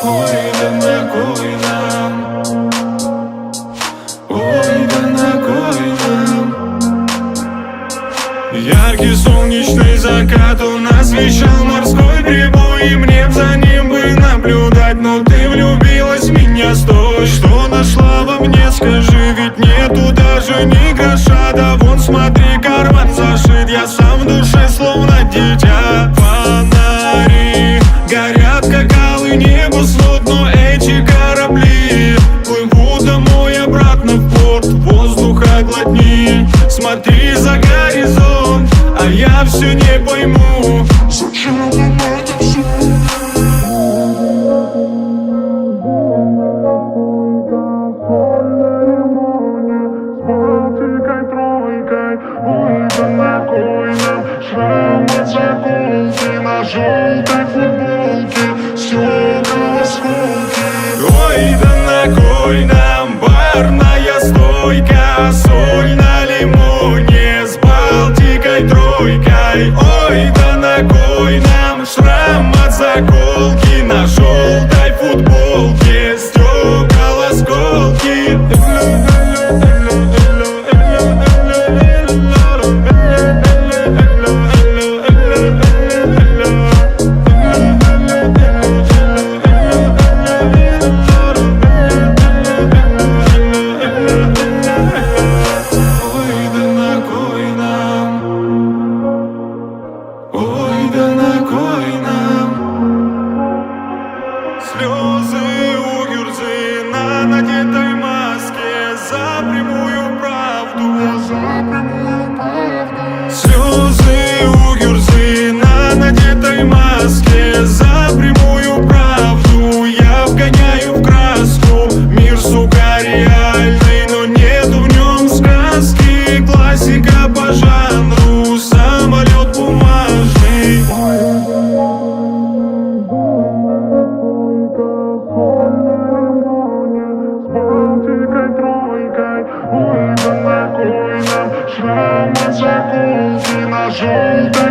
Ой, да на кой нам? Ой, да на кой нам? Яркий солнечный закат, он освещал морской прибой, и мне за ним бы наблюдать. Но ты влюбилась в меня, стой. Что нашла во мне, скажи, ведь нету даже ни гроша. Да вон смотри, карман зашит, я сам в душе словно дитя. Фонари горят, как алый небосвод, но эти корабли плывут домой обратно в порт. Воздуха глотни, смотри за горизонт, а я все не пойму, зачем нам это все? Ой, да на кой нам шрам от заколки на желтой футболке, стекла осколки. Ой, да на кой нам барная стойка, соль на лимоне с Балтикой тройкой. Ой, да на кой нам шрам от заколки на желтой футболке, стекла осколки. Слезы у Гюрзы на надетой маске за прямую правду. Слезы у Гюрзы на надетой маске за прямую правду. Я вгоняю в краску мир, сука, реальный, но нету в нем сказки. Классика по жанру, самолет бумажный. Ой, да на кой нам шрам от заколки на желтой